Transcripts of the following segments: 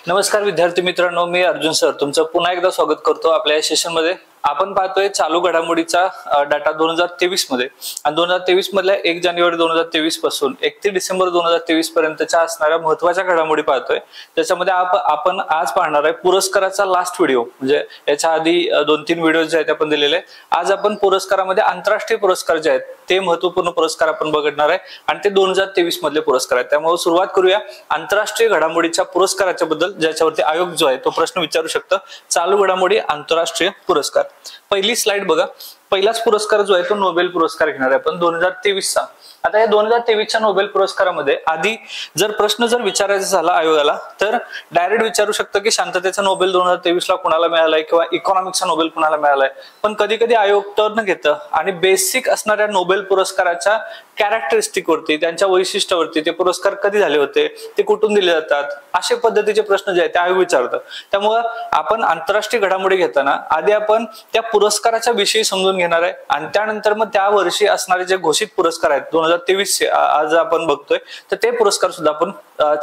नमस्कार विद्यार्थी मित्रांनो, मी अर्जुन सर तुमचं पुन्हा एकदा स्वागत करतो आपल्या या सेशन मध्ये। आपण पाहतोय चालू घडामोडीचा डाटा 2023 मध्ये आणि 2023 मधल्या 1 जानेवारी 2023 पासून 31 डिसेंबर 2023 पर्यंतच्या असणाऱ्या महत्त्वाच्या घडामोडी पाहतोय। त्याच्यामध्ये आपण आज पाहणार आहे पुरस्काराचा लास्ट व्हिडिओ, म्हणजे याच्या आधी 2-3 व्हिडिओ जे आहेत आपण दिलेले। आज आपण पुरस्कारामध्ये आंतरराष्ट्रीय पुरस्कार जे आहेत ते महत्त्वपूर्ण पुरस्कार आपण बघणार आहे आणि ते 2023 मधले पुरस्कार आहेत। त्यामुळे सुरुवात करूया आंतरराष्ट्रीय घडामोडीच्या पुरस्काराच्या बद्दल, ज्याच्यावरती आयोग जो आहे तो प्रश्न विचारू शकतो। चालू घडामोडी आंतरराष्ट्रीय पुरस्कार, पहिली स्लाइड बघा। पहिलाच पुरस्कार जो आहे तो नोबेल पुरस्कार घेणार आहे आपण 2023 चा। आता या 2023 च्या नोबेल पुरस्कारामध्ये आधी जर प्रश्न विचारायचा झाला आयोगाला तर डायरेक्ट विचारू शकतो की शांततेचा नोबेल 2023 ला कोणाला मिळालाय किंवा इकॉनॉमिक्सचा नोबेल कोणाला मिळालाय, पण कधी कधी आयोग टर्न घेतं आणि बेसिक असणाऱ्या नोबेल पुरस्काराच्या कॅरेक्टरिस्टिक वरती, त्यांच्या वैशिष्ट्यावरती ते पुरस्कार कधी झाले होते, ते कुठून दिले जातात, अशा पद्धतीचे प्रश्न जे आहेत ते आयोग विचारतात। त्यामुळे आपण आंतरराष्ट्रीय घडामोडी घेताना आधी आपण त्या पुरस्काराच्या विषयी समजून घेणार आहे आणि त्यानंतर मग त्या वर्षी असणारे जे घोषित पुरस्कार आहेत 2023 आज आपण बघतोय, तर ते पुरस्कार सुद्धा आपण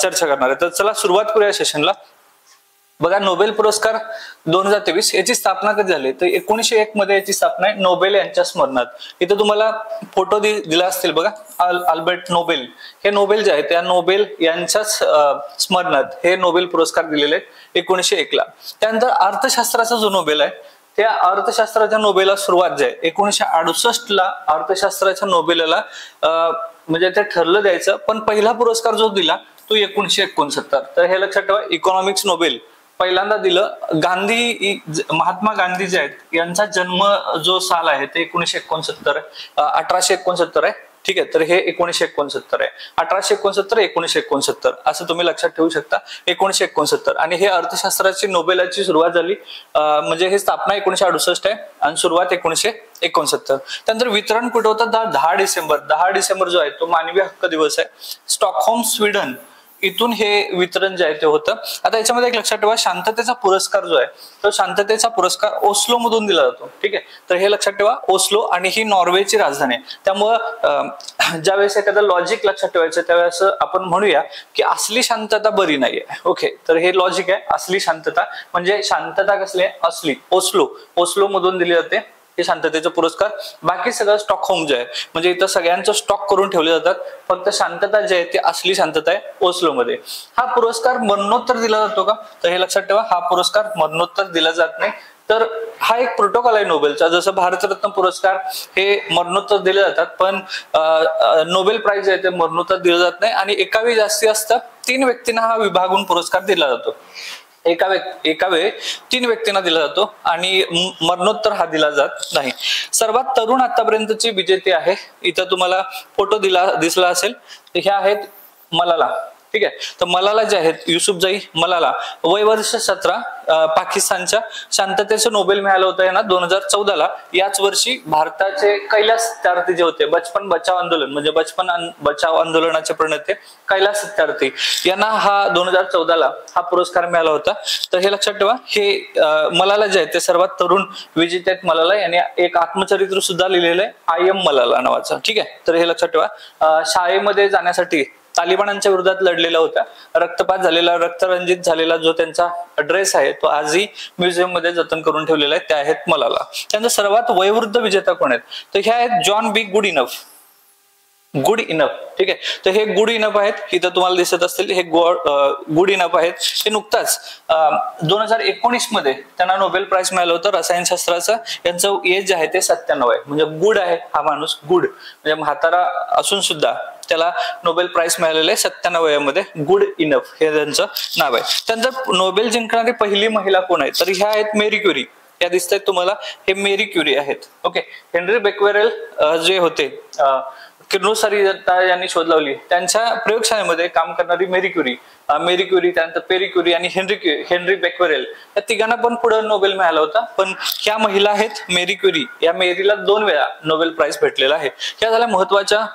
चर्चा करणार आहे। तर चला सुरुवात करूया सेशनला। बघा, नोबेल पुरस्कार 2023 याची स्थापना कधी झाली तर 1901 मध्ये याची स्थापना आहे नोबेल यांच्या स्मरणार्थ। इथे तुम्हाला फोटो दिला असतील बघा, अल्बर्ट नोबेल। हे नोबेल जे आहे त्या नोबेल यांच्याच स्मरणार्थ हे नोबेल पुरस्कार दिलेले आहेत 1901 ला। त्यानंतर अर्थशास्त्राचा जो नोबेल आहे त्या अर्थशास्त्राच्या नोबेलला सुरुवात जे आहे 1968 ला अर्थशास्त्राच्या नोबेलला म्हणजे ते ठरलं द्यायचं, पण पहिला पुरस्कार जो दिला तो 1969। तर हे लक्षात ठेवा, इकॉनॉमिक्स नोबेल पहिल्यांदा दिलं महात्मा गांधी जे आहेत यांचा जन्म जो साल आहे ते 1969 आहे, 1869 आहे। ठीक आहे, तर हे 1969 आहे, 1869 1969 असं तुम्ही लक्षात ठेवू शकता, 1969। आणि हे अर्थशास्त्राची नोबेलाची सुरुवात झाली, म्हणजे हे स्थापना 1968 आहे आणि सुरुवात 1969। त्यानंतर वितरण कुठे होतं 10 डिसेंबर जो आहे तो मानवी हक्क दिवस आहे, स्टॉकहोम स्वीडन इथून हे वितरण जे आहे ते होतं। आता याच्यामध्ये एक लक्षात ठेवा, शांततेचा पुरस्कार जो आहे तो शांततेचा पुरस्कार ओस्लो मधून दिला जातो। ठीक आहे, तर हे लक्षात ठेवा, ओस्लो, आणि ही नॉर्वेची राजधानी आहे। त्यामुळं ज्यावेळेस एखादं लॉजिक लक्षात ठेवायचं त्यावेळेस आपण म्हणूया की असली शांतता बरी नाहीये। ओके, तर हे लॉजिक आहे, असली शांतता म्हणजे शांतता कसली आहे, असली। ओस्लो मधून दिली जाते हे शांततेचा पुरस्कार। बाकी सगळं स्टॉकहोम जे आहे म्हणजे इथं सगळ्यांचं स्टॉक करून ठेवले जातात, फक्त शांतता जे आहे ती असली शांतता आहे ओस्लो मध्ये। हा पुरस्कार मरणोत्तर दिला जातो का, तर हे लक्षात ठेवा, हा पुरस्कार मरणोत्तर दिला जात नाही। तर हा एक प्रोटोकॉल आहे नोबेलचा, जसं भारतरत्न पुरस्कार हे मरणोत्तर दिले जातात, पण नोबेल प्राइज आहे ते मरणोत्तर दिलं जात नाही। आणि एकावेळी जास्तीत जास्त 3 व्यक्तींना हा विभागून पुरस्कार दिला जातो, एका वेळी 3 व्यक्तींना दिला जातो आणि मरणोत्तर हा दिला जात नाही। सर्वात तरुण आतापर्यंतची विजेती आहे, इथं तुम्हाला फोटो दिसला असेल, हे आहेत मलाला। ठीक आहे, तर मलाला जे आहेत युसुफजाई मलाला, वय वर्ष 17, पाकिस्तानच्या शांततेचं नोबेल मिळालं होतं यांना 2014 ला। याच वर्षी भारताचे कैलास सत्यार्थी जे होते, बचपन बचाव आंदोलन म्हणजे बचपन बचाव आंदोलनाचे प्रणेते कैलास सत्यार्थी यांना हा 2014 ला हा पुरस्कार मिळाला होता। तर हे लक्षात ठेवा, हे मलाला जे आहेत ते सर्वात तरुण विजेते आहेत। मलाला यांनी एक आत्मचरित्र सुद्धा लिहिलेलं आहे, आय एम मलाला नावाचं। ठीक आहे, तर हे लक्षात ठेवा, शाळेमध्ये जाण्यासाठी तालिबानांच्या विरोधात लढलेला होता, रक्तपात झालेला, रक्तरंजित झालेला जो त्यांचा ड्रेस आहे तो आजही म्युझियम मध्ये जतन करून ठेवलेला आहे, ते आहेत मलाला। त्यांचा सर्वात वयोवृद्ध विजेता कोण आहेत, तर हे आहेत जॉन बी गुड इनफ। ठीक आहे, तर हे गुड इनफ आहेत, इथं तुम्हाला दिसत असतील, हे गुड इनफ आहेत। हे नुकताच 2019 मध्ये त्यांना नोबेल प्राइज मिळालं होतं रसायनशास्त्राचं। यांचं एज आहे ते 97 आहे, म्हणजे गुड आहे हा माणूस, गुड म्हणजे म्हातारा असून सुद्धा त्याला नोबेल प्राइज मिळालेलं आहे 97 वयामध्ये, गुड इनफ हे त्यांचं नाव आहे। त्यानंतर नोबेल जिंकणारी पहिली महिला कोण आहे, तर ह्या आहेत मेरी क्युरी, या दिसत आहेत तुम्हाला, हे मेरी क्युरी आहेत। ओके, हेनरी बेक्वेरेल जे होते, किरणोत्सारी यांनी शोध लावली, त्यांच्या प्रयोगशाळेमध्ये काम करणारी मेरी क्युरी, त्यानंतर पेरी क्युरी आणि हेनरी बेक्वेरेल, या तिघांना पण पुढे नोबेल मिळाला होता। पण ह्या महिला आहेत मेरी क्युरी, या मेरीला 2 वेळा नोबेल प्राइज भेटलेला आहे। ह्या झाल्या महत्वाच्या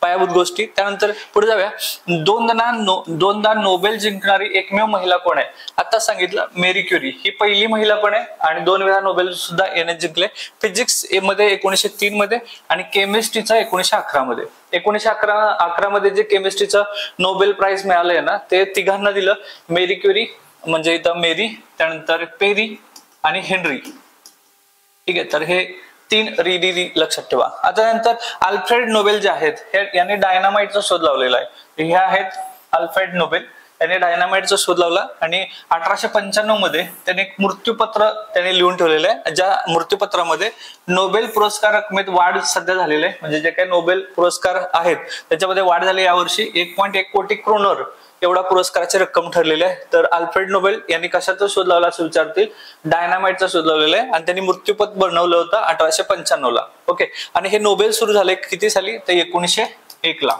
पायाभूत गोष्टी। त्यानंतर पुढे जाऊया, दोनदा नोबेल जिंकणारी एकमेव महिला कोण आहे, आता सांगितलं मेरी क्युरी, ही पहिली महिला पण आहे आणि 2 वेळा नोबेल सुद्धा याने जिंकले, फिजिक्स मध्ये 1903 मध्ये आणि केमिस्ट्रीचा 1911 मध्ये। 1911 मध्ये जे केमिस्ट्रीचं नोबेल प्राइज मिळालंय ना, ते तिघांना दिलं, मेरी क्युरी, म्हणजे इथं मेरी, त्यानंतर पेरी आणि हेनरी, ठीक आहे. तर हे 3 री लक्षात ठेवा. आता नंतर अल्फ्रेड नोबेल जे आहेत यांनी डायनामाइटचा शोध लावलेला आहे. हे आहेत अल्फ्रेड नोबेल, त्यांनी डायनामाइटचा शोध लावला आणि 1895 मध्ये त्यांनी एक मृत्यूपत्र त्यांनी लिहून ठेवलेलं आहे, ज्या मृत्यूपत्रामध्ये नोबेल पुरस्कार रकमेत वाढ सध्या झालेली आहे. म्हणजे जे काही नोबेल पुरस्कार आहेत त्याच्यामध्ये वाढ झाली. यावर्षी 1.1 कोटी क्रोनर एवढा पुरस्काराची रक्कम ठरलेली आहे. तर अल्फ्रेड नोबेल यांनी कशाचा शोध लावला असं विचारतील, डायनामाइटचा शोध लावलेला आहे आणि त्यांनी मृत्यूपत्र बनवलं होतं 1895 ला. ओके. आणि हे नोबेल सुरू झाले किती साली, तर 1901 ला.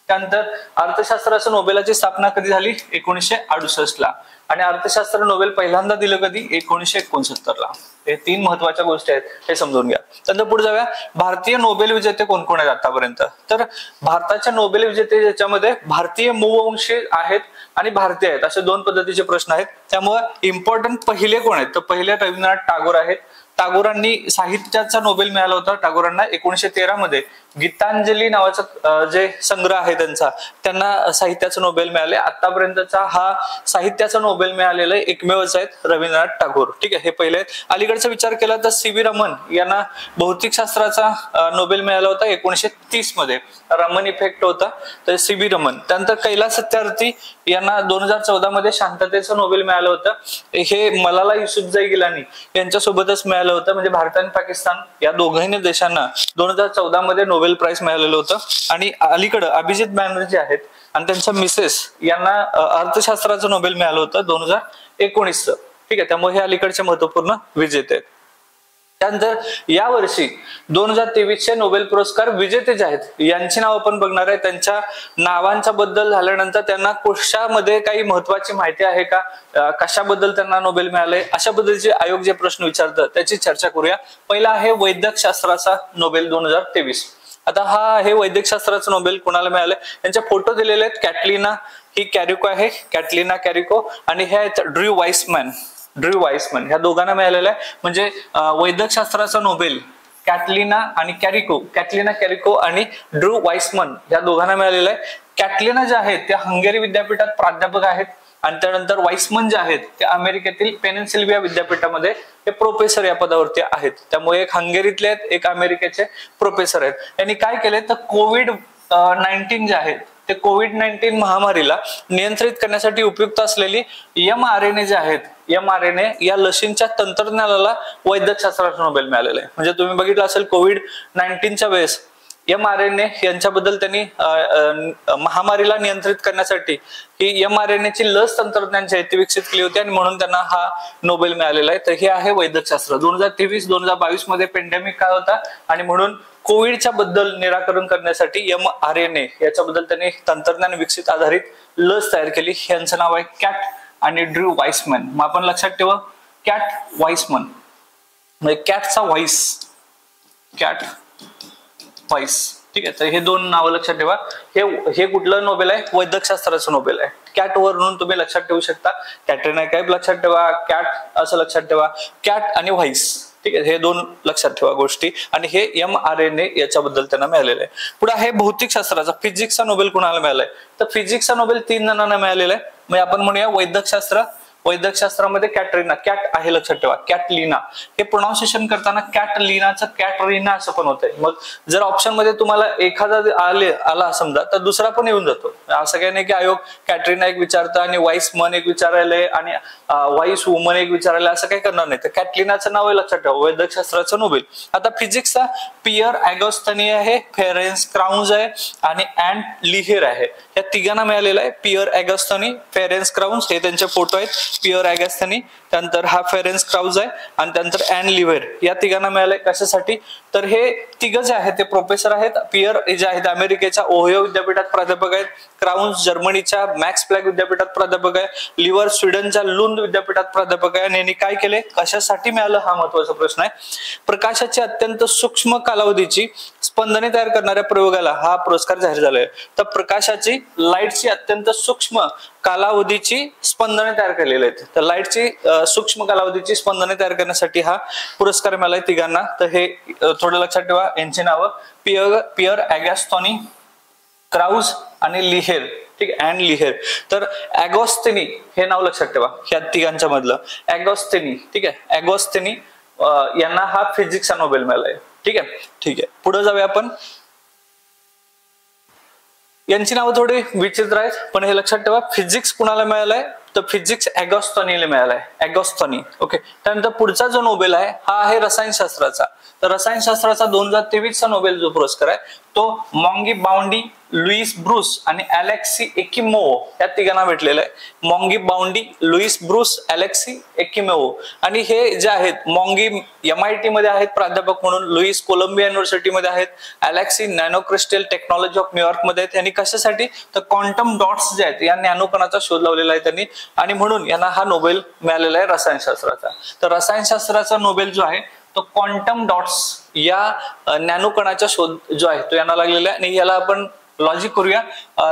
त्यानंतर अर्थशास्त्राच्या नोबेलाची स्थापना कधी झाली, 1968 ला. आणि अर्थशास्त्र नोबेल पहिल्यांदा दिलं कधी, 1969 ला. हे 3 महत्वाच्या गोष्टी आहेत, हे समजून घ्या. त्यानंतर पुढे जाऊया, भारतीय नोबेल विजेते कोण कोण आहेत आतापर्यंत. तर भारताच्या नोबेल विजेते ज्याच्यामध्ये भारतीय मूळवंशी आहेत आणि भारतीय आहेत असे 2 पद्धतीचे प्रश्न आहेत. त्यामुळे इम्पॉर्टंट पहिले कोण आहेत, तर पहिले रवींद्रनाथ टागोर आहेत. टागोरांनी साहित्याचा नोबेल मिळाला होता. टागोरांना 1913 मध्ये गीतांजली नावाचा जे संग्रह आहे त्यांना साहित्याचा नोबेल मिळाले. आतापर्यंतचा हा साहित्याचा नोबेल मिळालेला एकमेवच आहेत रवींद्रनाथ टागोर, ठीक आहे. हे पहिले आहेत. अलीकडचा विचार केला तर सी.व्ही. रमन यांना भौतिकशास्त्राचा नोबेल मिळाला होता 1930 मध्ये. रमन इफेक्ट होता, तर सी.व्ही. रमन. त्यानंतर कैलास सत्यार्थी यांना 2014 मध्ये शांततेचं नोबेल मिळालं होतं. हे मलाला युसुफजाई गिलानी यांच्यासोबतच मिळालं होतं. म्हणजे भारत आणि पाकिस्तान या दोघांनी देशांना 2014 मध्ये नोबेल प्राइज मिळालेलं होतं. आणि अलीकडे अभिजित बॅनर्जी आहेत आणि त्यांच्या मिसेस यांना अर्थशास्त्राचं नोबेल मिळालं होतं 2019, ठीक आहे. त्यामुळे हे अलीकडचे महत्वपूर्ण विजेते आहेत. त्यानंतर यावर्षी 2023चे नोबेल पुरस्कार विजेते जे आहेत यांची नाव आपण बघणार आहे. त्यांच्या नावांच्या बद्दल झाल्यानंतर त्यांना कशामध्ये काही महत्वाची माहिती आहे का, कशाबद्दल त्यांना नोबेल मिळाले, अशा बद्दलचे आयोग जे प्रश्न विचारतात त्याची चर्चा करूया. पहिला आहे वैद्यक शास्त्राचा नोबेल 2023. आता हे वैद्यक शास्त्राचं नोबेल कोणाला मिळालंय, त्यांचे फोटो दिलेले आहेत. कॅटलिना ही कॅरिको आहे, कॅटलिना कॅरिको, आणि हे आहेत ड्र्यू वाईसमन ह्या दोघांना मिळालेलं आहे. म्हणजे वैद्यक शास्त्राचा नोबेल कॅटलिना कॅरिको आणि ड्र्यू वाईसमन या दोघांना मिळालेला आहे. कॅटलिना जे आहेत त्या हंगेरी विद्यापीठात प्राध्यापक आहेत आणि त्यानंतर वाईसमन जे आहेत ते अमेरिकेतील पेनिन्सिल्व्हिया विद्यापीठामध्ये ते प्रोफेसर या पदावरती आहेत. त्यामुळे एक हंगेरीतले आहेत, एक अमेरिकेचे प्रोफेसर आहेत. यांनी काय केले तर कोविड-19 जे आहेत ते कोविड-19 महामारीला नियंत्रित करण्यासाठी उपयुक्त असलेली mRNA जे आहेत, mRNA या लशींच्या तंत्रज्ञानाला वैद्यक शास्त्राचा नोबेल मिळालेला आहे. म्हणजे तुम्ही बघितलं असेल कोविड-19च्या वेळेस mRNA यांच्याबद्दल त्यांनी महामारीला नियंत्रित करण्यासाठी ही mRNA ची लस तंत्रज्ञान जे आहे ते विकसित केली होती आणि म्हणून त्यांना हा नोबेल मिळालेला आहे. तर हे आहे वैद्यक शास्त्र. 2023-2022 मध्ये पेंडेमिक काळ होता आणि म्हणून कोविडच्या बद्दल निराकरण करण्यासाठी mRNA याच्याबद्दल त्यांनी तंत्रज्ञान विकसित आधारित लस तयार केली. यांचं नाव आहे कॅट आणि ड्र्यू वाईसमन. मग आपण लक्षात ठेवा कॅट वाईसमन, म्हणजे कॅटचा व्हाईस, कॅट व्हाईस, ठीक आहे. तर हे 2 नावं लक्षात ठेवा. हे कुठलं नोबेल आहे, वैद्यक शास्त्राचं नोबेल आहे. कॅट वरून तुम्ही लक्षात ठेवू शकता. कॅटरिना कैफ लक्षात ठेवा, कॅट असं लक्षात ठेवा, कॅट आणि व्हाईस, ठीक आहे. हे 2 लक्षात ठेवा गोष्टी. आणि हे mRNA याच्याबद्दल त्यांना मिळालेलं आहे. पुढे आहे भौतिक शास्त्राचा, फिजिक्सचा नोबेल कुणाला मिळालाय, तर फिजिक्सचा नोबेल 3 जणांना मिळालेला आहे. म्हणजे आपण म्हणूया वैद्यक शास्त्रामध्ये कॅट आहे लक्षात ठेवा, कॅटलिना. हे प्रोनाउन्सिएशन करताना कॅटलिनाचं कॅटरिना असं पण होतंय. मग जर ऑप्शन मध्ये तुम्हाला एखादा आला समजा तर दुसरा पण येऊन जातो. असं काही नाही की आयोग कॅटरिना एक विचारतं आणि वाईसमन एक विचारायलंय आणि वाईस वुमन एक विचारायला, असं काही करणार नाही. तर कॅटलिनाचं नाव लक्षात ठेवा, वैद्यक शास्त्राचं नोबेल. आता फिजिक्सचा पियर अगोस्थनी आहे, फेरेन्स क्राउन्स आहे आणि अँड लिहेर आहे. या तिघांना मिळालेला आहे. पियर अगोस्थनी, फेरेन्स क्राउन्स हे त्यांचे फोटो आहेत. पियर अगोस्थनी, त्यानंतर हा फेरेन्स क्राउज आहे आणि त्यानंतर अँड लिव्हर या तिघांना मिळालंय. कशासाठी, तर हे तिघ जे आहेत ते प्रोफेसर आहेत. पियर जे आहेत अमेरिकेच्या ओहियो विद्यापीठात प्राध्यापक आहेत. क्राउन्स जर्मनीच्या मॅक्स प्लँक विद्यापीठात प्राध्यापक आहे. लिव्हर स्वीडनच्या लुंड विद्यापीठात प्राध्यापक आहे. आणि यांनी काय केले, कशासाठी मिळालं हा महत्वाचा प्रश्न आहे. प्रकाशाची अत्यंत सूक्ष्म कालावधीची स्पंदने तयार करणाऱ्या प्रयोगाला हा पुरस्कार जाहीर झालाय. तर प्रकाशाची, लाईटची अत्यंत सूक्ष्म कालावधीची स्पंदने तयार केलेले आहेत. तर लाईटची सूक्ष्म कालावधीची स्पंदने तयार करण्यासाठी हा पुरस्कार मिळालाय तिघांना. तर हे थोडं लक्षात ठेवा. यांची नावं पियर अगोस्थनी, क्राउज आणि लिहेर, ठीक आहे, अँड लिहेर. तर अगोस्तिनी हे नाव लक्षात ठेवा, ह्या तिघांच्या मधलं अगोस्तिनी. ठीक आहे, अगोस्तिनी यांना हा फिजिक्सचा नोबेल मिळालाय. ठीक आहे, ठीक आहे, पुढे जाऊया आपण. यांची नावं थोडी विचित्र आहेत, पण हे लक्षात ठेवा, फिजिक्स कुणाला मिळालाय तर फिजिक्स अगोस्तिनीला मिळालाय, अगोस्तिनी. ओके, त्यानंतर पुढचा जो नोबेल आहे हा आहे रसायनशास्त्राचा. तर रसायनशास्त्राचा 2023 चा नोबेल जो पुरस्कार आहे तो मॉन्गी बाउंडी, लुईस ब्रूस आणि अलेक्सी एकिमोव या तिघांना भेटलेला आहे. मॉन्गी बाउंडी, लुईस ब्रूस, अलेक्सी एकिमोव. आणि हे जे आहेत, मॉन्गी MIT मध्ये आहेत प्राध्यापक म्हणून, लुईस कोलंबिया युनिव्हर्सिटीमध्ये आहेत, Alexei nano crystal technology of New York मध्ये आहेत. यांनी कशासाठी तर क्वांटम डॉट्स जे आहेत या नॅनो कणाचा शोध लावलेला आहे त्यांनी, आणि म्हणून यांना हा नोबेल मिळालेला आहे रसायनशास्त्राचा. तर रसायनशास्त्राचा नोबेल जो आहे तो क्वांटम डॉट्स या नॅनो कणाचा शोध जो आहे तो यांना लागलेला आहे. आणि याला आपण लॉजिक करूया.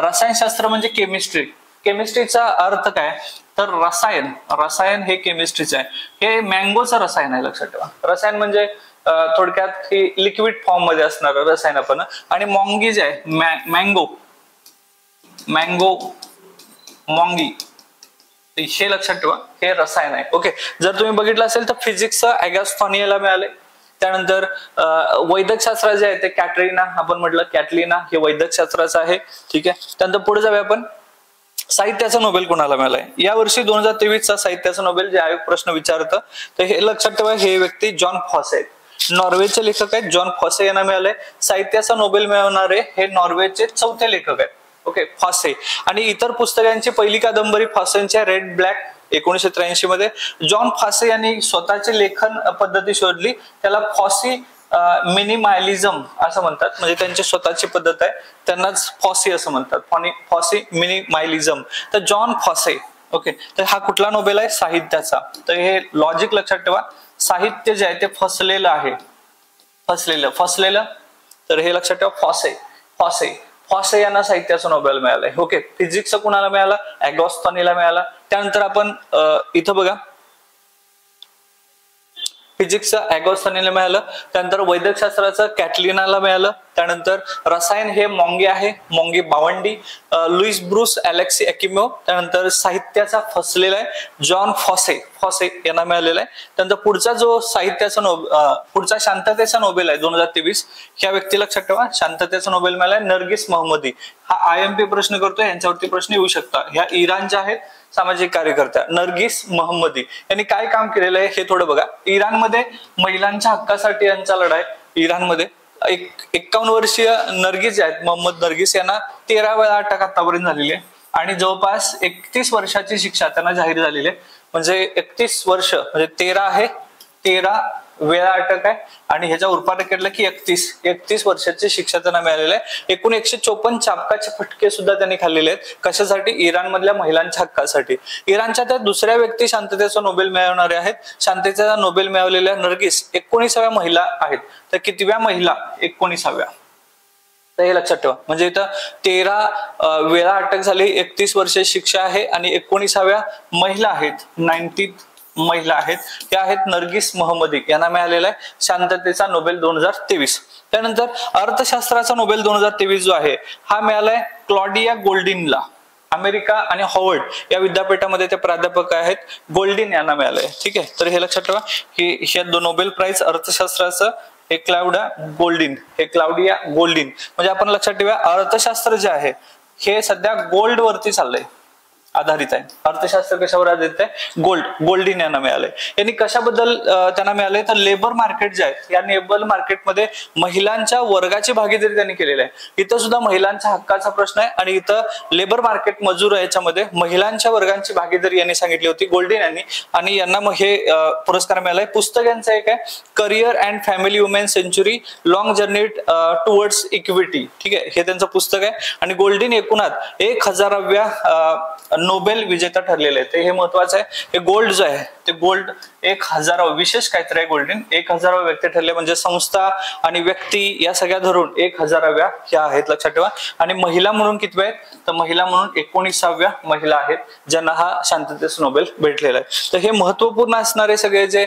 रसायनशास्त्र म्हणजे केमिस्ट्री. केमिस्ट्रीचा अर्थ काय तर रसायन. रसायन हे केमिस्ट्रीचं आहे. हे मँगोचं रसायन आहे, लक्षात ठेवा. रसायन म्हणजे थोडक्यात लिक्विड फॉर्म मध्ये असणार रसायन आपण. आणि मॉन्गी जे आहे मँगो, मँगो मॉन्गी हे लक्षात ठेवा, हे रसायन आहे. ओके, जर तुम्ही बघितलं असेल तर फिजिक्सचं अगोस्तिनीला मिळाले. त्यानंतर वैद्यक शास्त्र जे आहे ते कॅटरीना, आपण म्हटलं कॅटलिना, हे वैद्यक शास्त्राचं आहे. ठीक आहे, त्यानंतर पुढे जाऊया आपण. साहित्याचा नोबेल कोणाला मिळालाय यावर्षी 2023 चा साहित्याचा नोबेल जे आयोग प्रश्न विचारतं तर हे लक्षात ठेवा, हे व्यक्ती जॉन फॉसे, नॉर्वेचे लेखक आहेत. जॉन फॉसे यांना मिळालंय साहित्याचा नोबेल मिळवणारे हे नॉर्वेचे 4थे लेखक आहेत. Okay, Fosse. आणि इतर पुस्तकांची पहिली कादंबरी फॉसेंची रेड ब्लॅक 1983 मध्ये. जॉन फॉसे यांनी स्वतःची लेखन पद्धती शोधली, त्याला फॉसी मिनिमालिझम असं म्हणतात, म्हणजे त्यांची स्वतःची पद्धत आहे, त्यांनाच फॉसी असं म्हणतात, फॉसी मिनिमालिझम. तर जॉन फॉसे. ओके, तर हा कुठला नोबेल आहे साहित्याचा. तर हे लॉजिक लक्षात ठेवा, साहित्य जे आहे ते फसलेलं आहे, फसलेलं. तर हे लक्षात ठेवा, फॉसे. फॉसे यांना साहित्याचा नोबेल मिळालाय. ओके, फिजिक्सचा कुणाला मिळाला अगोस्तिनीला मिळाला. त्यानंतर आपण इथं बघा, फिजिक्सचं अगोस्तिनीला मिळालं. त्यानंतर वैद्यकशास्त्राचं कॅटलिनाला मिळालं. त्यानंतर रसायन हे मॉन्गी आहे, मॉन्गी बावंडी, लुईस ब्रूस, अलेक्सी एकिमोव. त्यानंतर साहित्याचा फसलेला आहे जॉन फॉसे यांना मिळालेला आहे. त्यानंतर पुढचा जो साहित्याचा पुढचा शांततेचा नोबेल आहे 2023, ह्या व्यक्ती लक्षात ठेवा, शांततेचा नोबेल मिळालाय नर्गिस मोहम्मदी. हा IMP प्रश्न करतोय, यांच्यावरती प्रश्न येऊ शकतात. ह्या इराणच्या आहेत सामाजिक कार्यकर्त्या नर्गिस मोहम्मदी. यांनी काय काम केलेलं आहे हे थोडं बघा. इराणमध्ये महिलांच्या हक्कासाठी यांचा लढाई. इराणमध्ये 51 वर्षीय नर्गिस आहेत, मोहम्मद नर्गिस, यांना 13 वेळा अटक आतापर्यंत झालेली आहे आणि जवळपास 31 वर्षाची शिक्षा त्यांना जाहीर झालेली आहे. म्हणजे 31 वर्ष म्हणजे 13 आहे, 13 वेळा अटक आहे आणि ह्याच्या उरपाट केलं की 31 वर्षाची शिक्षा त्यांना मिळालेली आहे. एकूण 154 चाबकाचे फटके सुद्धा त्यांनी खाल्लेले आहेत. कशासाठी? इराण मधल्या महिलांच्या हक्कासाठी. इराणच्या त्या दुसऱ्या व्यक्ती शांततेचा नोबेल मिळवणारे आहेत. शांततेचा नोबेल मिळवलेल्या नर्गिस 19व्या महिला आहेत. तर कितव्या महिला? 19व्या. तर हे लक्षात ठेवा. म्हणजे इथं 13 वेळा अटक झाली, 31 वर्ष शिक्षा आहे आणि 19व्या महिला आहेत, 19th महिला आहेत, त्या आहेत नर्गिस मोहम्मदी. यांना मिळालेला आहे शांततेचा नोबेल 2023. त्यानंतर अर्थशास्त्राचा नोबेल 2023 जो आहे हा मिळालाय क्लॉडिया गोल्डिनला. अमेरिका आणि हॉवर्ड या विद्यापीठामध्ये ते प्राध्यापक आहेत. गोल्डिन यांना मिळालंय. ठीक आहे, तर हे लक्षात ठेवा की हे नोबेल प्राइज अर्थशास्त्राचं हे क्लाउडिया गोल्डिन. म्हणजे आपण लक्षात ठेवा अर्थशास्त्र जे आहे हे सध्या गोल्ड वरती चाललंय, आधारित आहे. अर्थशास्त्र कशावर आधारित आहे? गोल्डिन यांना मिळालंय. यांनी कशाबद्दल त्यांना मिळालंय तर लेबर मार्केट जे आहे या लेबर मार्केटमध्ये महिलांच्या वर्गाची भागीदारी त्यांनी केलेली आहे. इथं सुद्धा महिलांच्या हक्काचा प्रश्न आहे आणि इथं लेबर मार्केट मजूर याच्यामध्ये महिलांच्या वर्गांची भागीदारी यांनी सांगितली होती गोल्डिन यांनी, आणि यांना मग हे पुरस्कार मिळालाय. पुस्तक यांचं एक आहे career and family women century long journey towards equity. ठीक आहे, हे त्यांचं पुस्तक आहे आणि गोल्डिन एकूणात 1000व्या नोबेल विजेता ठरलेले आहे. हे महत्वाचं आहे. हे गोल्ड जो आहे ते गोल्ड 1000 विशेष काहीतरी आहे. गोल्डन 1000 व्यक्ती ठरले, म्हणजे संस्था आणि व्यक्ती या सगळ्या धरून 1000व्या ह्या आहेत, लक्षात ठेवा. आणि महिला म्हणून किती आहेत तर महिला म्हणून 19व्या महिला आहेत ज्यांना हा शांततेचा नोबेल भेटलेला आहे. तर हे महत्वपूर्ण असणारे सगळे जे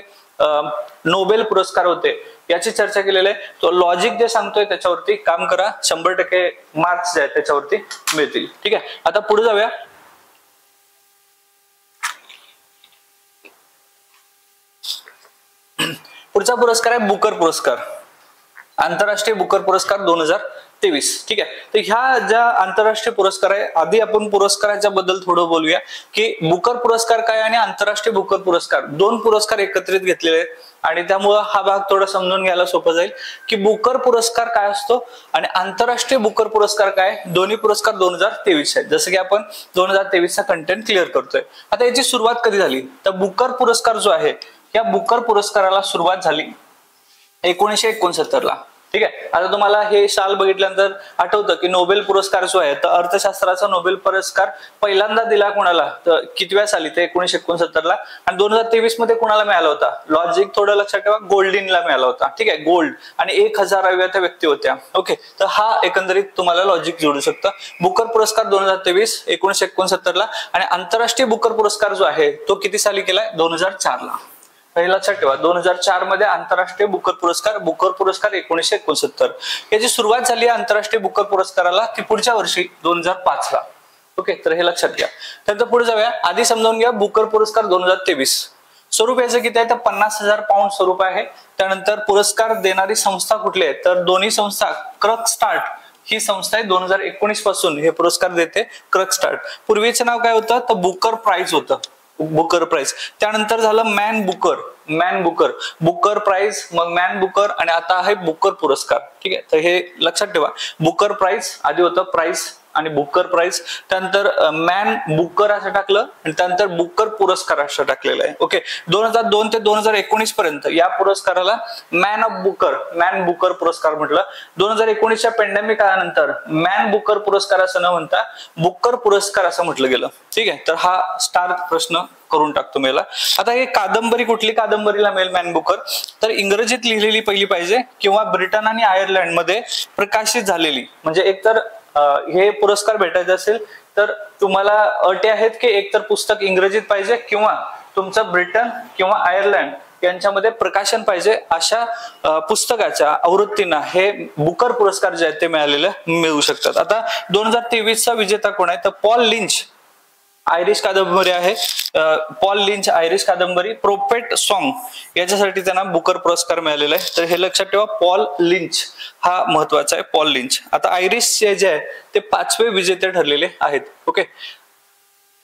नोबेल पुरस्कार होते याची चर्चा केलेली आहे. तो लॉजिक जे सांगतोय त्याच्यावरती काम करा, 100% मार्क्स जे आहेत त्याच्यावरती मिळतील. ठीक आहे, आता पुढे जाऊया. पुढचा पुरस्कार आहे बुकर पुरस्कार, आंतरराष्ट्रीय बुकर पुरस्कार 2023. ठीक आहे, तर ह्या ज्या आंतरराष्ट्रीय पुरस्कार आहे, आधी आपण पुरस्काराच्या बद्दल थोडं बोलूया की बुकर पुरस्कार काय आणि आंतरराष्ट्रीय बुकर पुरस्कार, दोन पुरस्कार एकत्रित घेतलेले आहेत आणि त्यामुळे हा भाग थोडा समजून घ्यायला सोपं जाईल की बुकर पुरस्कार काय असतो आणि आंतरराष्ट्रीय बुकर पुरस्कार काय. दोन्ही पुरस्कार 2023 आहेत. जसं की आपण 2023 चा कंटेंट क्लिअर करतोय. आता याची सुरुवात कधी झाली, तर बुकर पुरस्कार जो आहे या बुकर पुरस्काराला सुरुवात झाली 1969 ला. ठीक आहे, आता तुम्हाला हे साल बघितल्यानंतर आठवतं की नोबेल पुरस्कार जो आहे तर अर्थशास्त्राचा नोबेल पुरस्कार पहिल्यांदा दिला कोणाला, तर कितव्या साली, ते 1969 ला. आणि 2023 मध्ये कोणाला मिळाला होता, लॉजिक थोडं लक्षात ठेवा, गोल्डीनला मिळाला होता. ठीक आहे, गोल्ड आणि 1000व्या त्या व्यक्ती होत्या. ओके, तर हा एकंदरीत तुम्हाला लॉजिक जोडू शकतं. बुकर पुरस्कार 2023 1969 ला आणि आंतरराष्ट्रीय बुकर पुरस्कार जो आहे तो किती साली केलाय, 2004 ला. लक्षात ठेवा, 2004 मध्ये आंतरराष्ट्रीय बुकर पुरस्कार 1969. याची सुरुवात झाली आंतरराष्ट्रीय बुकर पुरस्काराला ती पुढच्या वर्षी 2005 ला. ओके, तर हे लक्षात घ्या. त्यानंतर पुढे जाऊया. आधी समजावून घ्या बुकर पुरस्कार 2023 स्वरूप याचं किती आहे, तर 50,000 पाऊंड स्वरूप आहे. त्यानंतर पुरस्कार देणारी संस्था कुठली आहे, तर दोन्ही संस्था. क्रकस्टार्ट ही संस्था आहे, 2019 पासून हे पुरस्कार देते क्रकस्टार्ट. पूर्वीचं नाव काय होतं, तर बुकर प्राइज होतं, बुकर प्राइज. त्यानंतर झालं मॅन बुकर, बुकर प्राइज, मग मॅन बुकर आणि आता आहे बुकर पुरस्कार. ठीक आहे, तर हे लक्षात ठेवा. बुकर प्राइज आधी होतं प्राइज आणि बुकर प्राइज, त्यानंतर मॅन बुकर असं टाकलं आणि त्यानंतर बुकर पुरस्कार असं टाकलेलं आहे. ओके, 2002 ते 2019 पर्यंत या पुरस्काराला मॅन बुकर पुरस्कार म्हटलं. 2019च्या पॅन्डेमिक काळानंतर मॅन बुकर पुरस्कार असं न म्हणता बुकर पुरस्कार असं म्हटलं गेलं. ठीक आहे, तर हा स्टार प्रश्न करून टाकतो मला. आता हे कादंबरी कुठली कादंबरीला मिळेल मॅन बुकर, तर इंग्रजीत लिहिलेली पहिली पाहिजे किंवा ब्रिटन आणि आयर्लंड मध्ये प्रकाशित झालेली. म्हणजे एकतर हे पुरस्कार भेटायचे असेल तर तुम्हाला अटी आहेत की एकतर पुस्तक इंग्रजीत पाहिजे किंवा तुमचं ब्रिटन किंवा आयर्लंड यांच्यामध्ये प्रकाशन पाहिजे. अशा पुस्तकाच्या आवृत्तींना हे बुकर पुरस्कार जे आहेत ते मिळू शकतात. आता 2023 चा विजेता कोण आहे, तर पॉल लिंच, आयरिश कादंबरी आहे. पॉल लिंच आयरिश कादंबरी प्रोफेट सॉन्ग याच्यासाठी त्यांना बुकर पुरस्कार मिळालेला आहे. तर हे लक्षात ठेवा, पॉल लिंच हा महत्वाचा आहे, पॉल लिंच. आता आयरिश जे आहे ते 5वे विजेते ठरलेले आहेत. ओके,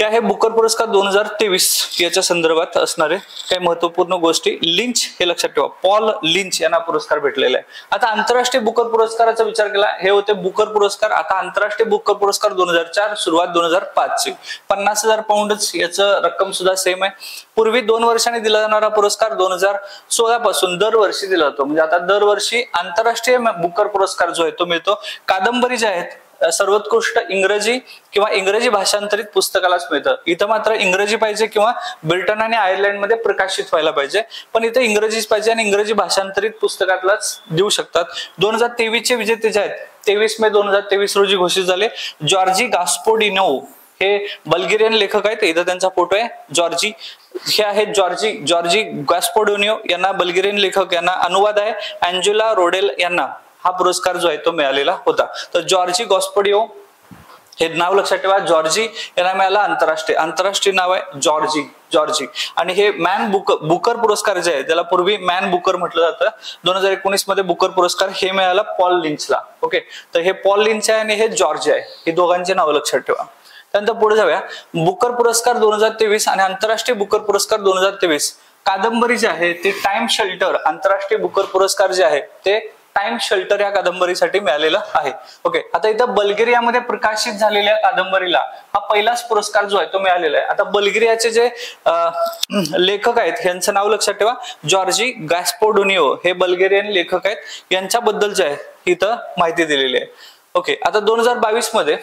हे आहे बुकर पुरस्कार 2023 याच्या संदर्भात असणारे काही महत्वपूर्ण गोष्टी. लिंच हे लक्षात ठेवा, पॉल लिंच यांना पुरस्कार भेटलेला आहे. आता आंतरराष्ट्रीय बुकर पुरस्काराचा विचार केला, हे होते बुकर पुरस्कार. आता आंतरराष्ट्रीय बुकर पुरस्कार 2004 सुरुवात 2005 ची. 50,000 पाऊंडच याचं रक्कम सुद्धा सेम आहे. पूर्वी 2 वर्षांनी दिला जाणारा पुरस्कार 2016 पासून दरवर्षी दिला जातो. म्हणजे आता दरवर्षी आंतरराष्ट्रीय बुकर पुरस्कार जो आहे तो मिळतो. कादंबरी ज्या आहेत सर्वोत्कृष्ट इंग्रजी किंवा इंग्रजी भाषांतरित पुस्तकालाच मिळतं. इथं मात्र इंग्रजी पाहिजे किंवा ब्रिटन आणि आयर्लंड मध्ये प्रकाशित व्हायला पाहिजे, पण इथं इंग्रजीच पाहिजे आणि इंग्रजी भाषांतरित पुस्तकातलाच देऊ शकतात. 2023 चे विजेते जे आहेत 23 मे 2023 रोजी घोषित झाले. जॉर्जी गास्पोडिनो हे बल्गेरियन लेखक आहेत. इथं त्यांचा फोटो आहे, जॉर्जी हे आहेत जॉर्जी गास्पोडिनो यांना, बल्गेरियन लेखक यांना अनुवाद आहे अँजेला रोडेल यांना हा पुरस्कार जो आहे तो मिळालेला होता. तर जॉर्जी गॉस्पोडिनो हे नाव लक्षात ठेवा. जॉर्जी यांना मिळाला आंतरराष्ट्रीय नाव आहे जॉर्जी. आणि हे मॅन बुकर पुरस्कार जे आहे त्याला पूर्वी मॅन बुकर म्हटलं जातं. 2019 मध्ये बुकर पुरस्कार हे मिळाला पॉल लिंचला. ओके, तर हे पॉल लिंच आहे आणि हे जॉर्जी आहे, हे दोघांचे नाव लक्षात ठेवा. त्यानंतर पुढे जाऊया. बुकर पुरस्कार 2023 आणि आंतरराष्ट्रीय बुकर पुरस्कार 2023 कादंबरी जे आहे ते टाइम शेल्टर, आंतरराष्ट्रीय बुकर पुरस्कार जे आहे ते टाइम शेल्टर या कादंबरीसाठी मिळालेला आहे. ओके, आता इथं बल्गेरियामध्ये प्रकाशित झालेल्या कादंबरीला हा पहिलाच पुरस्कार जो आहे तो मिळालेला आहे. आता बल्गेरियाचे जे लेखक आहेत यांचं नाव लक्षात ठेवा, जॉर्जी गास्पोडिनो हे बल्गेरियन लेखक आहेत. यांच्याबद्दल जे आहे इथं माहिती दिलेली आहे. ओके, आता 2022 मध्ये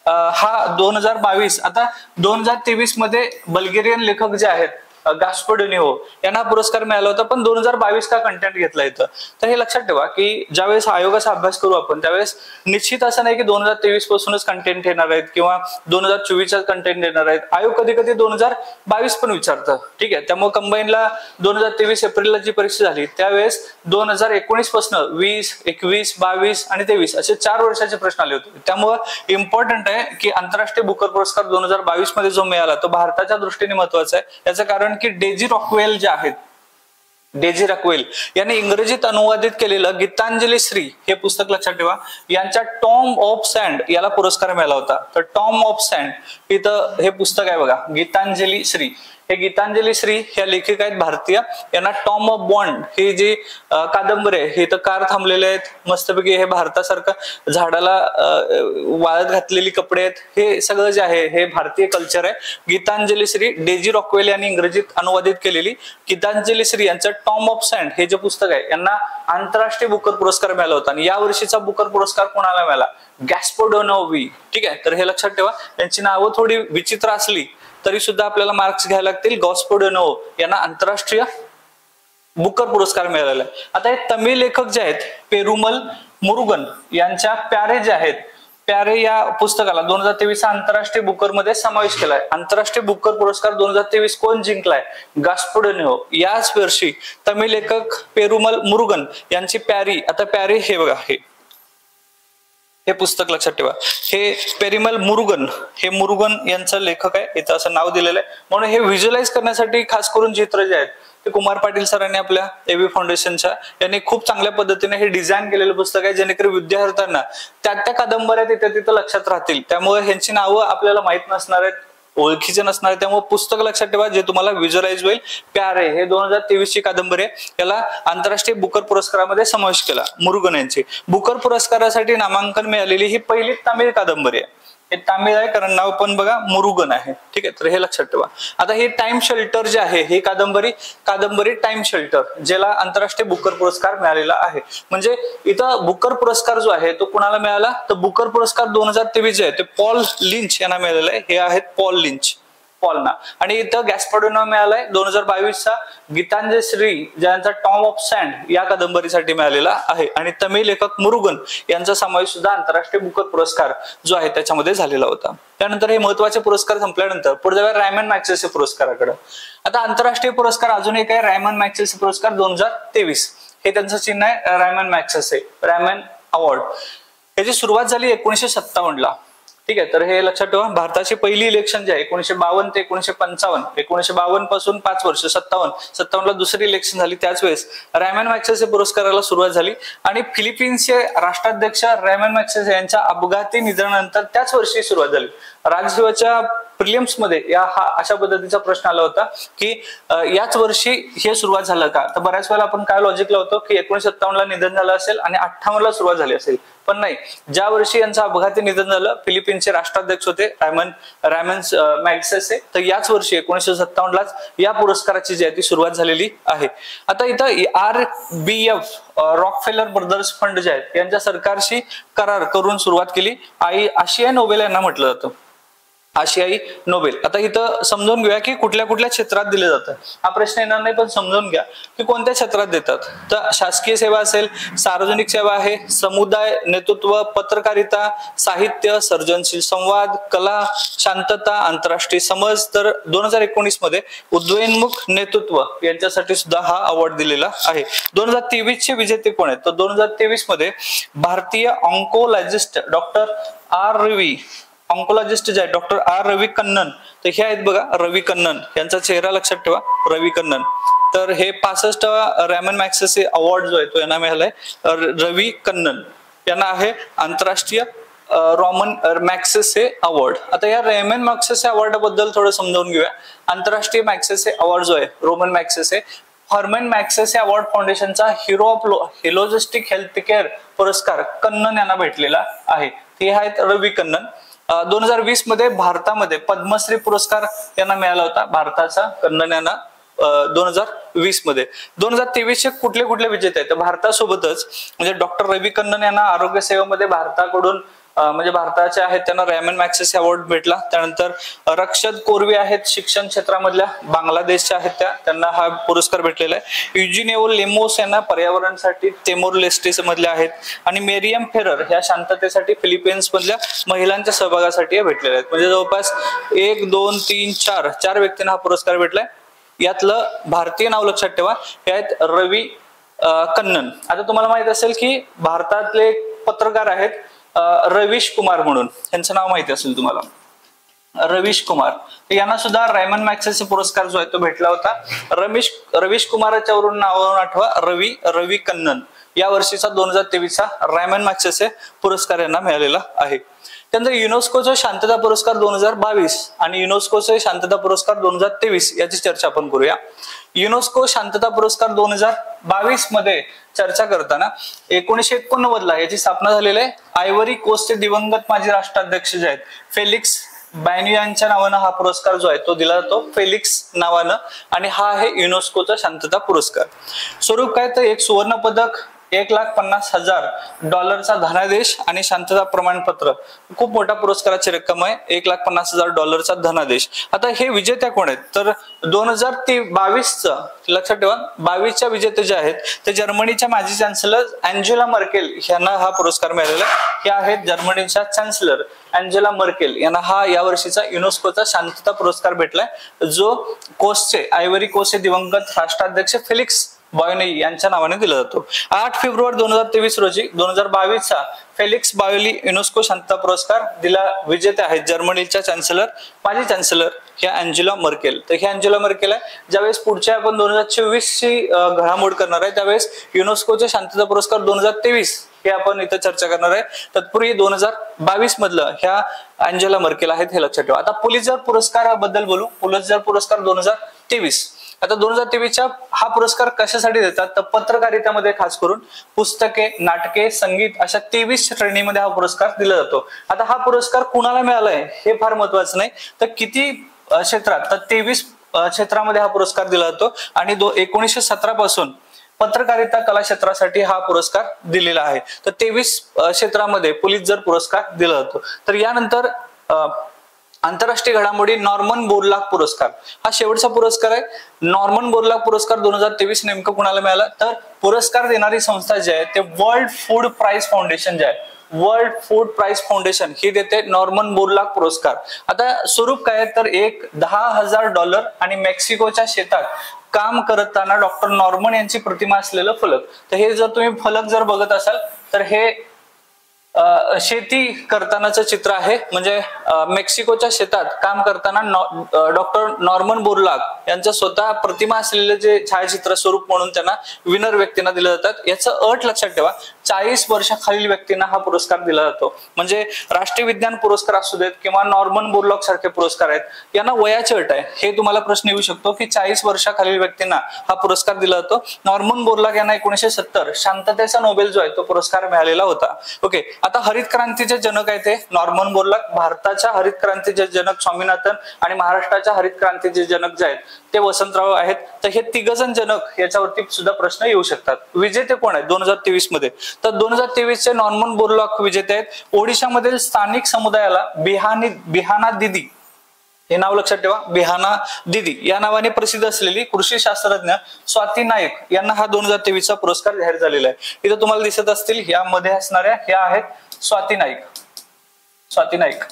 हा 2022 आता 2023 मध्ये बल्गेरियन लेखक जे आहेत गास्पडिनिहो यांना पुरस्कार मिळाला होता, पण 2022 का कंटेंट घेतला इथं. तर हे लक्षात ठेवा की ज्यावेळेस आयोगाचा अभ्यास करू आपण त्यावेळेस निश्चित असं नाही की 2023 पासूनच कंटेंट येणार आहेत किंवा 2024 कंटेंट येणार आहेत. आयोग कधी कधी 2022 पण विचारतं, ठीक आहे. त्यामुळे कंबाईनला 2023 एप्रिलला जी परीक्षा झाली त्यावेळेस 2019 पासून 20, 21, 22 आणि 23 असे 4 वर्षाचे प्रश्न आले होते. त्यामुळे इम्पॉर्टंट आहे की आंतरराष्ट्रीय बुकर पुरस्कार 2022 मध्ये जो मिळाला तो भारताच्या दृष्टीने महत्वाचा आहे. याचं कारण की डेझी रॉकवेल जे आहेत, डेझी रॉकवेल यांनी इंग्रजीत अनुवादित केलेलं गीतांजली श्री हे पुस्तक लक्षात ठेवा. यांच्या टॉम ऑफ सँड याला पुरस्कार मिळाला होता. तर टॉम ऑफ सँड इथं हे पुस्तक आहे बघा, गीतांजली श्री. हे गीतांजली श्री ह्या लेखिका आहेत भारतीय. यांना टॉम ऑफ बॉन्ड ही जी कादंबरी आहे हे तर कार थांबलेले आहेत मस्तपैकी. हे भारतासारखं झाडाला वाळत घातलेली कपडे आहेत, हे सगळं जे आहे हे भारतीय कल्चर आहे. गीतांजली श्री डेझी रॉकवेल यांनी इंग्रजीत अनुवादित केलेली गीतांजली श्री यांचं टॉम ऑफ सँड हे जे पुस्तक आहे यांना आंतरराष्ट्रीय बुकर पुरस्कार मिळाला होता. आणि या वर्षीचा बुकर पुरस्कार कोणाला मिळाला? गॅस्पार्डिनो. ठीक आहे, तर हे लक्षात ठेवा. त्यांची नावं थोडी विचित्र असली तरी सुद्धा आपल्याला मार्क्स घ्यायला लागतील. गॅस्पार्डिनो यांना आंतरराष्ट्रीय बुकर पुरस्कार मिळालेला आहे. आता हे तमिळ लेखक जे आहेत पेरुमल मुरुगन यांच्या प्यारे जे आहेत, प्यारे या पुस्तकाला 2023 आंतरराष्ट्रीय बुकर मध्ये समावेश केलाय. आंतरराष्ट्रीय बुकर पुरस्कार 2023 कोण जिंकलाय? गॅस्पार्डिनो. याच वर्षी तमिळ लेखक पेरुमल मुरुगन यांची प्यारी. आता प्यारी हे बघा, हे पुस्तक लक्षात ठेवा. हे पेरिमल मुरुगन, हे मुरुगन यांचं लेखक आहे, इथं असं नाव दिलेलं आहे. म्हणून हे व्हिज्युअलाइज करण्यासाठी खास करून चित्र जे आहेत ते कुमार पाटील सरांनी आपल्या एबी फाउंडेशनच्या यांनी खूप चांगल्या पद्धतीने हे डिझाईन केलेलं पुस्तक आहे, जेणेकरून विद्यार्थ्यांना त्या कादंबऱ्या तिथं लक्षात राहतील. त्यामुळे ह्यांची नावं आपल्याला माहित नसणार आहेत, ओळखीचे नसणार. त्यामुळे पुस्तक लक्षात ठेवा जे तुम्हाला व्हिज्युअलाइज होईल. प्यारे हे 2023 ची कादंबरी आहे, याला आंतरराष्ट्रीय बुकर पुरस्कारामध्ये समावेश केला. मुरुगन यांची बुकर पुरस्कारासाठी नामांकन मिळालेली ही पहिली तामिळ कादंबरी आहे. हे तामिळ आहे कारण नाव पण बघा मुरुगन आहे, ठीक आहे. तर हे लक्षात ठेवा. आता हे टाइम शेल्टर जे आहे ही कादंबरी टाइम शेल्टर ज्याला आंतरराष्ट्रीय बुकर पुरस्कार मिळालेला आहे. म्हणजे इथं बुकर पुरस्कार जो आहे तो कुणाला मिळाला? तर बुकर पुरस्कार 2023 जे आहे ते पॉल लिंच यांना मिळालेला आहे. हे आहेत पॉल लिंच, पॉलना. आणि इथं गॅस्पार्डिनो मिळालाय 2022 चा गीतांजली श्री ज्यांचा टॉम ऑफ सँड या कादंबरीसाठी मिळालेला आहे. आणि तमिळ लेखक मुरुगन यांचा समावेश सुद्धा आंतरराष्ट्रीय बुकर पुरस्कार जो आहे त्याच्यामध्ये झालेला होता. त्यानंतर हे महत्वाचे पुरस्कार संपल्यानंतर पुढे जाऊया रायमन मॅग्सेसे पुरस्काराकडे. आता आंतरराष्ट्रीय पुरस्कार अजून एक आहे रायमन मॅग्सेसे पुरस्कार 2023. हे त्यांचं चिन्ह आहे रायमन मॅग्सेसे, रायमन अवॉर्ड. याची सुरुवात झाली 1957 ला, ठीक आहे. तर हे लक्षात ठेवा. भारताची पहिली इलेक्शन जे आहे 1952 ते 1955, 1952 पासून 5 वर्ष, 57 ला दुसरी इलेक्शन झाली. त्याच वेळेस रायमन मॅग्सेसे पुरस्काराला सुरुवात झाली. आणि फिलिपिन्सचे राष्ट्राध्यक्ष रायमन मॅग्सेसे यांच्या अपघाती निधनानंतर त्याच वर्षी सुरुवात झाली. राज्यसेवेच्या प्रिलिम्स मध्ये अशा पद्धतीचा प्रश्न आला होता की याच वर्षी हे सुरुवात झालं का? तर बऱ्याच वेळेला आपण काय लॉजिक लावतो की 1957 ला निधन झालं असेल आणि 58 ला सुरुवात झाली असेल, पण नाही. ज्या वर्षी यांचं अपघाती निधन झालं, फिलिपिन्सचे राष्ट्राध्यक्ष होते रायमन मॅग्सेसे, तर याच वर्षी 1957 लाच या पुरस्काराची जी आहे ती सुरुवात झालेली आहे. आता इथं RBF रॉकफेलर ब्रदर्स फंड जे आहेत यांच्या सरकारशी करार करून सुरुवात केली. आशियाई नोबेल यांना म्हटलं जातं, आशियाई नोबेल. आता इथं समजून घेऊया की कुठल्या कुठल्या क्षेत्रात दिले जातं. हा प्रश्न येणार नाही, पण समजून घ्या की कोणत्या क्षेत्रात देतात. तर शासकीय सेवा असेल, सार्वजनिक सेवा आहे, समुदाय नेतृत्व, पत्रकारिता, साहित्य, सर्जनशील संवाद, कला, शांतता, आंतरराष्ट्रीय समज. तर 2019 मध्ये उदयोन्मुख नेतृत्व यांच्यासाठी सुद्धा हा अवॉर्ड दिलेला आहे. 2023 चे विजेते कोण आहेत? तर 2023 मध्ये भारतीय ऑन्कोलॉजिस्ट डॉक्टर ऑन्कोलॉजिस्ट जे आहे डॉक्टर रवी कन्नन. तर हे आहेत बघा रवी कन्नन, यांचा चेहरा लक्षात ठेवा, रवी कन्नन. तर हे 65वा रायमन मॅग्सेसे अवॉर्ड जो आहे तो यांना मिळालाय. रवी कन्नन यांना आहे आंतरराष्ट्रीय रॉमन मॅग्सेसे अवॉर्ड. आता या रायमन मॅग्सेसे अवॉर्ड बद्दल थोडं समजावून घेऊया. आंतरराष्ट्रीय मॅग्सेसे अवॉर्ड जो आहे Ramon Magsaysay, Herman Magsaysay award फाउंडेशनचा hero of holistic health care पुरस्कार कन्नन यांना भेटलेला आहे. ते आहेत रवी कन्नन. 2020 मध्ये भारतामध्ये पद्मश्री पुरस्कार यांना मिळाला होता, भारताचा कन्नन यांना 2020 मध्ये. 2023 चे कुठले विजेते आहेत? तर भारतासोबतच म्हणजे डॉक्टर रवी कन्नन यांना आरोग्य सेवेमध्ये भारताकडून म्हणजे भारताचे आहेत त्यांना रॅमन मॅग्सेसे अवॉर्ड भेटला. त्यानंतर रक्षद कोरवी आहेत शिक्षण क्षेत्रामधल्या बांगलादेशच्या आहेत त्यांना हा पुरस्कार भेटलेला आहे. युजिनेओ लेमोस यांना पर्यावरणासाठी तेमोर लेस्टे मधल्या आहेत. आणि मेरियम फेरर ह्या शांततेसाठी फिलिपिन्स मधल्या महिलांच्या सहभागासाठी भेटलेले आहेत. म्हणजे जवळपास 1 2 3 4 व्यक्तींना हा पुरस्कार भेटलाय. यातलं भारतीय नाव लक्षात ठेवा, हे आहेत रवी कन्नन. आता तुम्हाला माहित असेल की भारतातले पत्रकार आहेत रवीश कुमार म्हणून, त्यांचं नाव माहिती असेल तुम्हाला, रवीश कुमार. यांना सुद्धा रॅमन मॅग्सेसे पुरस्कार जो आहे तो भेटला होता. रवीश कुमाराच्या वरून नावावरून आठवा रवी कन्नन. या वर्षीचा 2023चा रॅमन मॅग्सेसे पुरस्कार यांना मिळालेला आहे. त्यानंतर युनेस्कोचा शांतता पुरस्कार 2022 आणि युनेस्कोचे शांतता पुरस्कार 2023 याची चर्चा आपण करूया. युनेस्को शांतता पुरस्कार 2022 मध्ये चर्चा करताना 1989 ला याची स्थापना झालेली आहे. आयव्हरी कोस्टचे दिवंगत माजी राष्ट्राध्यक्ष जे आहेत फेलिक्स बायन्यू यांच्या नावानं हा पुरस्कार जो आहे तो दिला जातो, फेलिक्स नावानं. आणि हा आहे युनेस्कोचा शांतता पुरस्कार. स्वरूप काय तर एक सुवर्ण पदक, $1,50,000 धनादेश आणि शांतता प्रमाणपत्र. खूप मोठा पुरस्काराची रक्कम आहे, $1,50,000 धनादेश. आता हे विजेत्या कोण आहेत तर 2022 लक्षात ठेवा, 22च्या विजेते जे आहेत ते जर्मनीच्या माजी चान्सलर अँजेला मर्केल यांना हा पुरस्कार मिळालेला आहे. हे आहेत जर्मनीच्या चान्सलर अँजेला मर्केल यांना हा या वर्षीचा युनेस्कोचा शांतता पुरस्कार भेटलाय, जो आयव्हरी कोस्टचे दिवंगत राष्ट्राध्यक्ष फेलिक्स बायोली यांच्या नावाने दिला जातो. 8 फेब्रुवारी 2023 रोजी 2022चा फेलिक्स बायोली युनेस्को शांतता पुरस्कार दिला. विजेते आहेत जर्मनीच्या माजी चान्सलर ह्या अँजेला मर्केल. तर ही अँजेला मर्केल आहे. ज्यावेळेस पुढच्या आपण 2024 ची घडामोड करणार आहे त्यावेळेस युनेस्कोचे शांतता पुरस्कार 2023 हे आपण इथं चर्चा करणार आहे. तत्पूर्वी 2022 मधलं ह्या अँजेला मर्केल आहेत, हे लक्षात ठेवा. आता पुलित्झर पुरस्काराबद्दल बोलू. पुलित्झर पुरस्कार 2023. आता 2023च्या हा पुरस्कार कशासाठी देतात तर पत्रकारितेमध्ये खास करून पुस्तके, नाटके, संगीत अशा 23 श्रेणीमध्ये हा पुरस्कार दिला जातो. आता हा पुरस्कार कुणाला मिळालाय हे फार महत्वाचं नाही, तर किती क्षेत्रात तर 23 क्षेत्रामध्ये हा पुरस्कार दिला जातो. आणि 1917 पासून पत्रकारिता कला क्षेत्रासाठी हा पुरस्कार दिलेला आहे. तर 23 क्षेत्रामध्ये पुलित्झर पुरस्कार दिला जातो. तर यानंतर आंतरराष्ट्रीय घडामोडी नॉर्मन बोरलॉग पुरस्कार हा शेवटचा पुरस्कार आहे. नॉर्मन बोरलॉग पुरस्कार 2023 नेमकं कुणाला मिळाला तर पुरस्कार देणारी संस्था जी आहे ते वर्ल्ड फूड प्राइज फाउंडेशन जे आहे, वर्ल्ड फूड प्राइज फाउंडेशन ही देते नॉर्मन बोरलॉग पुरस्कार. आता स्वरूप काय तर $10,000 आणि मेक्सिकोच्या शेतात काम करताना डॉक्टर नॉर्मन यांची प्रतिमा असलेलं फलक. तर हे जर तुम्ही फलक जर बघत असाल तर हे शेती करतानाचं चित्र आहे. म्हणजे मेक्सिकोच्या शेतात काम करताना डॉक्टर नॉर्मन बोरलॉग यांचं स्वतः प्रतिमा असलेले जे छायाचित्र स्वरूप म्हणून त्यांना विनर व्यक्तींना दिले जातात. याचं अट लक्षात ठेवा, 40 वर्षाखालील व्यक्तींना हा पुरस्कार दिला जातो. म्हणजे राष्ट्रीय विज्ञान पुरस्कार असू देत किंवा नॉर्मन बोरलॉग सारखे पुरस्कार आहेत, यांना वयाची अट आहे. हे तुम्हाला प्रश्न येऊ शकतो की 40 वर्षाखालील व्यक्तींना हा पुरस्कार दिला जातो. नॉर्मन बोरलॉग यांना 1970 शांततेचा नोबेल जो आहे तो पुरस्कार मिळालेला होता. ओके. आता हरित क्रांतीचे जनक आहे ते नॉर्मन बोरलॉग. भारताच्या हरित क्रांतीचे जनक स्वामीनाथन आणि महाराष्ट्राच्या हरित क्रांतीचे जनक जे आहेत ते वसंतराव आहेत. तर हे तिघजण जनक याच्यावरती सुद्धा प्रश्न येऊ शकतात. विजेते कोण आहेत 2023 मध्ये तर 2023 चे नॉर्मन बोरलॉग विजेते आहेत. ओडिशामधील स्थानिक समुदायाला बिहाना दिदी हे नाव लक्षात ठेवा, बिहाना दिदी या नावाने प्रसिद्ध असलेली कृषी शास्त्रज्ञ स्वाती नाईक यांना हा 2023चा पुरस्कार जाहीर झालेला आहे. इथं तुम्हाला दिसत असतील यामध्ये असणाऱ्या ह्या आहेत स्वाती नाईक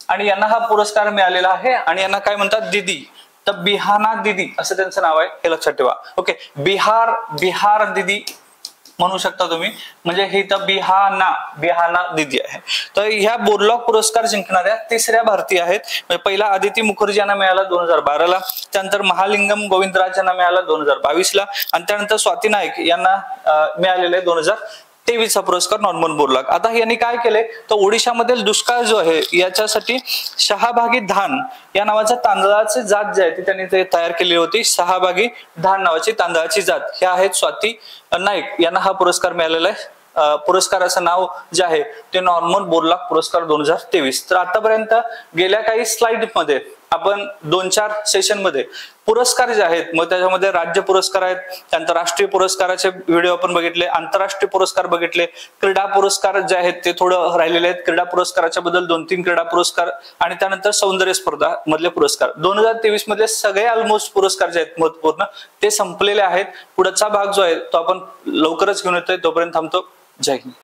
आणि यांना हा पुरस्कार मिळालेला आहे. आणि यांना काय म्हणतात दिदी, तर बिहाना दिदी असं त्यांचं नाव आहे, हे लक्षात ठेवा. ओके. बिहार दिदी म्हणू शकता तुम्ही, म्हणजे हे तर बिहाना दिदी आहे. तर ह्या बोरलॉग पुरस्कार जिंकणाऱ्या तिसऱ्या भारतीय आहेत. म्हणजे पहिला आदिती मुखर्जी यांना मिळाला 2012 ला, त्यानंतर महालिंगम गोविंदराज यांना मिळाला 2022 ला आणि त्यानंतर स्वाती नाईक यांना मिळालेला आहे 2023चा पुरस्कार नॉर्मन बोरलॉग. आता यांनी काय केलंय तर ओडिशामधील दुष्काळ जो आहे याच्यासाठी शहाभागी धान या नावाच्या तांदळाची जात जी आहे ती त्यांनी ते तयार केली होती. शहाभागी धान नावाची तांदळाची जात ह्या आहेत स्वाती नाईक यांना हा पुरस्कार मिळालेला आहे. पुरस्काराचं नाव जे आहे ते नॉर्मन बोरलॉग पुरस्कार 2023. तर आतापर्यंत गेल्या काही स्लाइड मध्ये आपण 2-4 सेशन मध्ये पुरस्कार जे आहेत, मग त्याच्यामध्ये राज्य पुरस्कार आहेत, त्यानंतर राष्ट्रीय पुरस्काराचे व्हिडिओ आपण बघितले, आंतरराष्ट्रीय पुरस्कार बघितले, क्रीडा पुरस्कार जे आहेत ते थोडं राहिलेले आहेत. क्रीडा पुरस्काराच्या बद्दल 2-3 क्रीडा पुरस्कार आणि त्यानंतर सौंदर्य स्पर्धा मधले पुरस्कार. 2023 मधले सगळे ऑलमोस्ट पुरस्कार जे आहेत महत्वपूर्ण ते संपलेले आहेत. पुढचा भाग जो आहे तो आपण लवकरच घेऊन येतोय. तोपर्यंत थांबतो. जय हिंद.